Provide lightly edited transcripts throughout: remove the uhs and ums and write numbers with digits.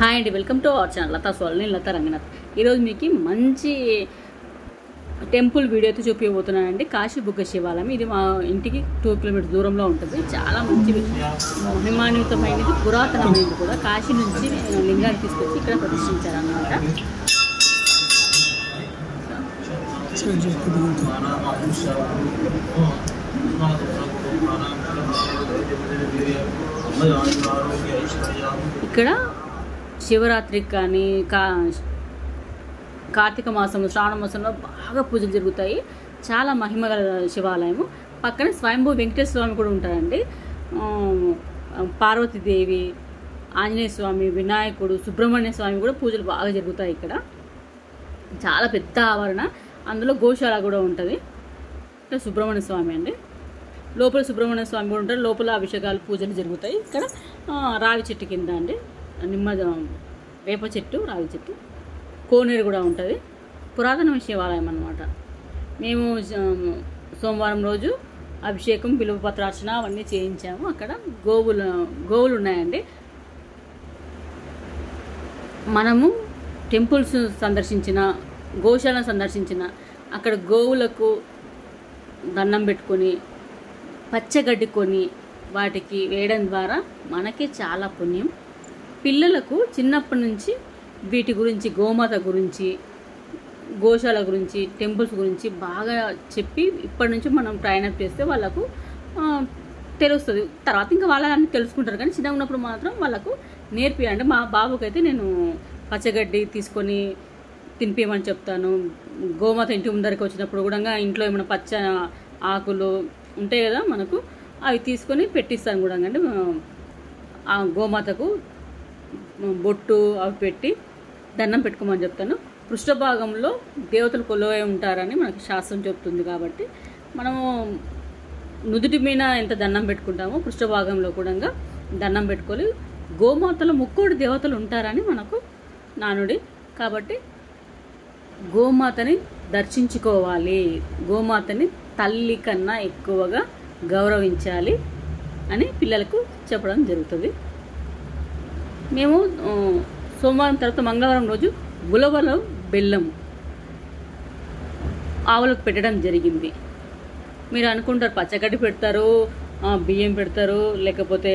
Hi అండి, welcome to our channel Latha సోల్ని లతా రంగనాథ్. ఈరోజు మీకు మంచి టెంపుల్ వీడియో అయితే చూపించబోతున్నానండి. కాశీబుగ్గ శివాలయం. ఇది మా ఇంటికి 2 కిలోమీటర్స్ దూరంలో ఉంటుంది. చాలా మంచి మహిమాన్వితమైనది, పురాతనమైనది కూడా. కాశీ నుంచి లింగాన్ని తీసుకొచ్చి ఇక్కడ ప్రతిష్ఠించారన్నమాట. ఇక్కడ శివరాత్రికి కానీ కార్తీక మాసంలో, శ్రావణ మాసంలో బాగా పూజలు జరుగుతాయి. చాలా మహిమగల శివాలయము. పక్కన స్వయంభూ వెంకటేశ్వర స్వామి కూడా ఉంటారండి. పార్వతీదేవి, ఆంజనేయ స్వామి, వినాయకుడు, సుబ్రహ్మణ్య స్వామి కూడా పూజలు బాగా జరుగుతాయి ఇక్కడ. చాలా పెద్ద ఆవరణ, అందులో గోశాల కూడా ఉంటుంది. ఇక్కడ సుబ్రహ్మణ్య స్వామి అండి. లోపల సుబ్రహ్మణ్య స్వామి కూడా ఉంటారు. లోపల అభిషేకాలు, పూజలు జరుగుతాయి. ఇక్కడ రావి చెట్టు కింద అండి, వేప చెట్టు, రావి చెట్టు, కోనేరు కూడా ఉంటుంది. పురాతన శివాలయం అన్నమాట. మేము సోమవారం రోజు అభిషేకం, బిల్వపత్రార్చన అవన్నీ చేయించాము. అక్కడ గోవులు ఉన్నాయండి. మనము టెంపుల్స్ సందర్శించిన, గోశాలను సందర్శించిన, అక్కడ గోవులకు దండం పెట్టుకొని పచ్చగడ్డి కొని వాటికి వేయడం ద్వారా మనకే చాలా పుణ్యం. పిల్లలకు చిన్నప్పటి నుంచి వీటి గురించి, గోమాత గురించి, గోశాల గురించి, టెంపుల్స్ గురించి బాగా చెప్పి ఇప్పటి నుంచి మనం ట్రైనప్ చేస్తే వాళ్ళకు తెలుస్తుంది. తర్వాత ఇంకా వాళ్ళని తెలుసుకుంటారు. కానీ చిన్నగా ఉన్నప్పుడు మాత్రం వాళ్ళకు నేర్పియాలంటే, మా బాబుకైతే నేను పచ్చగడ్డి తీసుకొని తినిపించమని చెప్తాను. గోమాత ఇంటి ముందరికి వచ్చినప్పుడు కూడా ఇంట్లో ఏమైనా పచ్చ ఆకులు ఉంటాయి కదా మనకు, అవి తీసుకొని పెట్టిస్తాను కూడా అండి. ఆ గోమాతకు బొట్టు అవి పెట్టి దండం పెట్టుకోమని చెప్తాను. పృష్ఠభాగంలో దేవతలు కొలువై ఉంటారని మనకి శాస్త్రం చెప్తుంది. కాబట్టి మనము నుదుటి మీద ఎంత దండం పెట్టుకుంటామో పృష్ఠభాగంలో కూడా దండం పెట్టుకొని, గోమాతలో ముక్కోటి దేవతలు ఉంటారని మనకు నానుడి. కాబట్టి గోమాతని దర్శించుకోవాలి, గోమాతని తల్లి కన్నా ఎక్కువగా గౌరవించాలి అని పిల్లలకు చెప్పడం జరుగుతుంది. మేము సోమవారం తర్వాత మంగళవారం రోజు ఉలవలో బెల్లం ఆవులకు పెట్టడం జరిగింది. మీరు అనుకుంటారు పచ్చగడ్డి పెడతారు, బియ్యం పెడతారు, లేకపోతే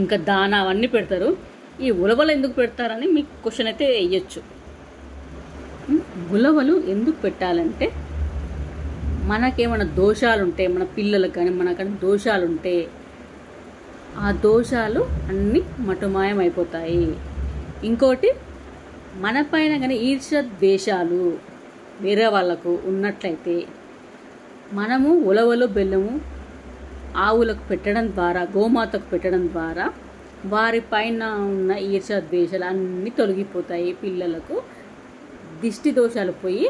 ఇంకా దానా అవన్నీ పెడతారు. ఈ ఉలవలు ఎందుకు పెడతారని మీకు క్వశ్చన్ అయితే వేయచ్చు. ఉలవలు ఎందుకు పెట్టాలంటే, మనకేమైనా దోషాలుంటే, మన పిల్లలకు కానీ మనకన్నా దోషాలుంటే ఆ దోషాలు అన్నీ మటుమాయం అయిపోతాయి. ఇంకోటి, మన పైన కానీ ఈర్ష్య ద్వేషాలు వేరే వాళ్ళకు ఉన్నట్లయితే మనము ఉలవలు బెల్లము ఆవులకు పెట్టడం ద్వారా, గోమాతకు పెట్టడం ద్వారా వారి పైన ఉన్న ఈర్ష్య ద్వేషాలు అన్నీ తొలగిపోతాయి. పిల్లలకు దిష్టి దోషాలు పోయి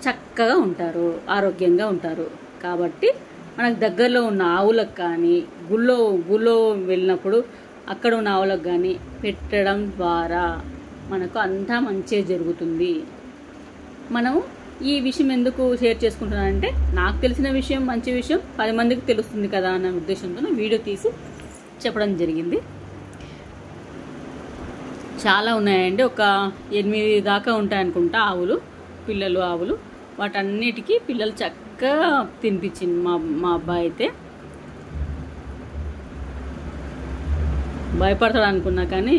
చక్కగా ఉంటారు, ఆరోగ్యంగా ఉంటారు. కాబట్టి మనకు దగ్గరలో ఉన్న ఆవులకు కానీ, గుళ్ళో వెళ్ళినప్పుడు అక్కడ ఉన్న ఆవులకు కానీ పెట్టడం ద్వారా మనకు అంతా మంచిగా జరుగుతుంది. మనము ఈ విషయం ఎందుకు షేర్ చేసుకుంటున్నానంటే, నాకు తెలిసిన విషయం, మంచి విషయం 10 మందికి తెలుస్తుంది కదా అన్న ఉద్దేశంతో వీడియో తీసి చెప్పడం జరిగింది. చాలా ఉన్నాయండి, ఒక 8 దాకా ఉంటాయనుకుంటా ఆవులు, పిల్లలు ఆవులు. వాటన్నిటికీ పిల్లలు చక్కగా తినిపించింది మా అబ్బాయి అయితే. భయపడతాడు అనుకున్నా కానీ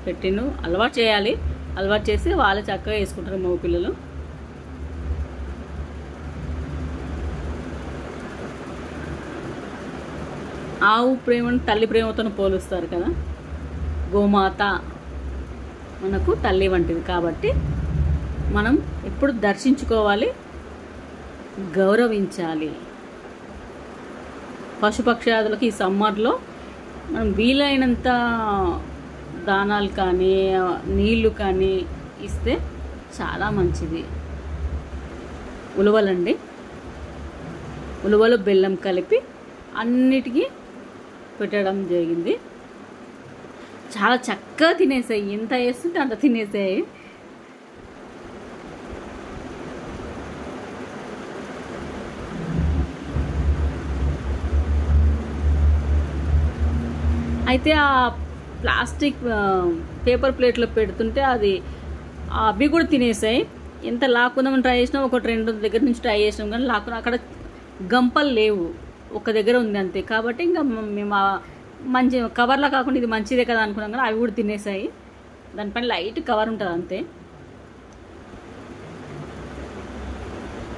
పెట్టిను. అలవాటు చేయాలి, అలవాటు చేసి వాళ్ళు చక్కగా వేసుకుంటారు మా పిల్లలు. ఆవు ప్రేమను తల్లి ప్రేమతో పోలుస్తారు కదా. గోమాత మనకు తల్లి వంటిది. కాబట్టి మనం ఎప్పుడు దర్శించుకోవాలి, గౌరవించాలి. పశుపక్షాదులకు ఈ సమ్మర్లో మనం వీలైనంత దానాలు కానీ, నీళ్లు కానీ ఇస్తే చాలా మంచిది. ఉలవలండి, ఉలవలు బెల్లం కలిపి అన్నిటికీ పెట్టడం జరిగింది. చాలా చక్కగా తినేసాయి, ఎంత వేస్తుంటే అంత తినేసాయి. అయితే ఆ ప్లాస్టిక్ పేపర్ ప్లేట్లో పెడుతుంటే అది అవి కూడా తినేసాయి. ఎంత లాక్కుందామని ట్రై చేసినా ఒకటి రెండు దగ్గర నుంచి ట్రై చేసినాం కానీ లాక్కున్నా అక్కడ గంపలు లేవు, ఒక దగ్గర ఉంది అంతే. కాబట్టి ఇంకా మేము మంచి కవర్లా కాకుండా ఇది మంచిదే కదా అనుకున్నాం కానీ అవి కూడా తినేసాయి. దానిపైన లైట్ కవర్ ఉంటుంది అంతే.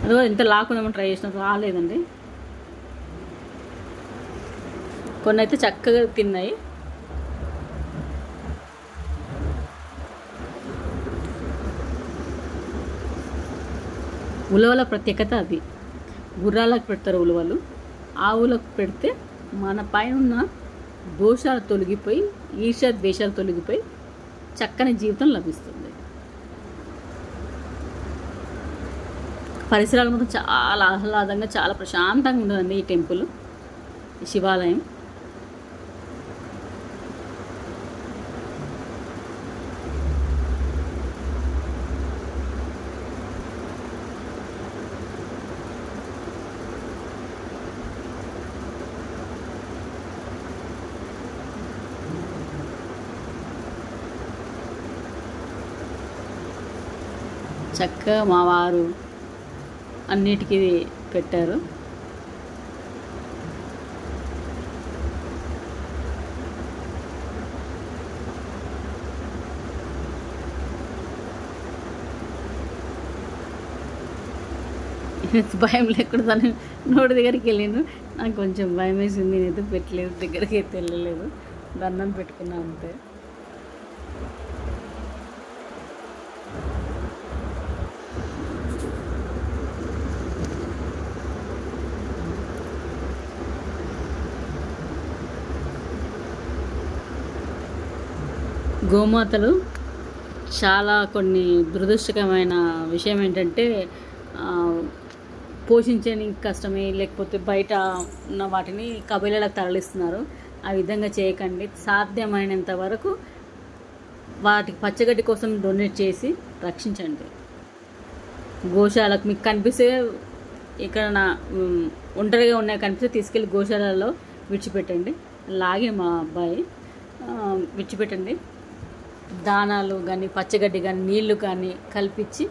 అదో ఎంత లాక్కుందామని ట్రై చేసినా రాలేదండి. కొన్ని అయితే చక్కగా తిన్నాయి. ఉలవల ప్రత్యేకత అది. గుర్రాలకు పెడతారు ఉలవలు, ఆవులకు పెడితే మన పైన ఉన్న దోషాలు తొలగిపోయి, ఈర్ష్య ద్వేషాలు తొలగిపోయి చక్కని జీవితం లభిస్తుంది. పరిసరాలు మొత్తం చాలా ఆహ్లాదంగా చాలా ప్రశాంతంగా ఉండదండి ఈ టెంపుల్, ఈ శివాలయం. చక్కగా మా వారు అన్నిటికీ పెట్టారు. భయం లేకుండా దాన్ని నోటి దగ్గరికి వెళ్ళాను. నాకు కొంచెం భయం వేసింది, నేనైతే పెట్టలేదు, దగ్గరికి అయితే వెళ్ళలేదు, దండం పెట్టుకున్నా అంతే. గోమాతలు చాలా కొన్ని దురదృష్టకరమైన విషయం ఏంటంటే పోషించడానికి కష్టమే, లేకపోతే బయట ఉన్న వాటిని కబీలాలకు తరలిస్తున్నారు. ఆ విధంగా చేయకండి. సాధ్యమైనంత వరకు వాటికి పచ్చగడ్డి కోసం డొనేట్ చేసి రక్షించండి. గోశాలకు మీకు కనిపిస్తే ఇక్కడ ఒంటరిగా ఉన్నాయి కనిపిస్తే తీసుకెళ్ళి గోశాలలో విడిచిపెట్టండి. అలాగే మా అబ్బాయి విడిచిపెట్టండి. దానాలు కానీ పచ్చగడ్డి కానీ నీళ్లు కానీ కల్పించి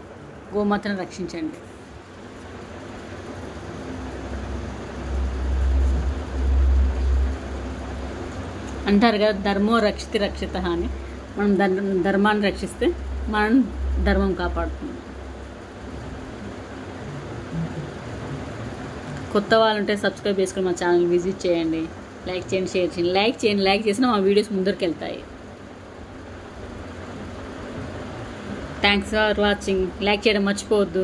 గోమాతను రక్షించండి. అంటారు కదా, ధర్మో రక్షితి రక్షిత అని. మనం ధర్మాన్ని రక్షిస్తే మనం ధర్మం కాపాడుతుంది. కొత్త వాళ్ళు ఉంటే సబ్స్క్రైబ్ చేసుకొని మా ఛానల్ విజిట్ చేయండి, లైక్ చేయండి, షేర్ చేయండి. లైక్ చేసినా మా వీడియోస్ ముందరికి వెళ్తాయి. Thanks for watching. లైక్ చేయడం మర్చిపోవద్దు.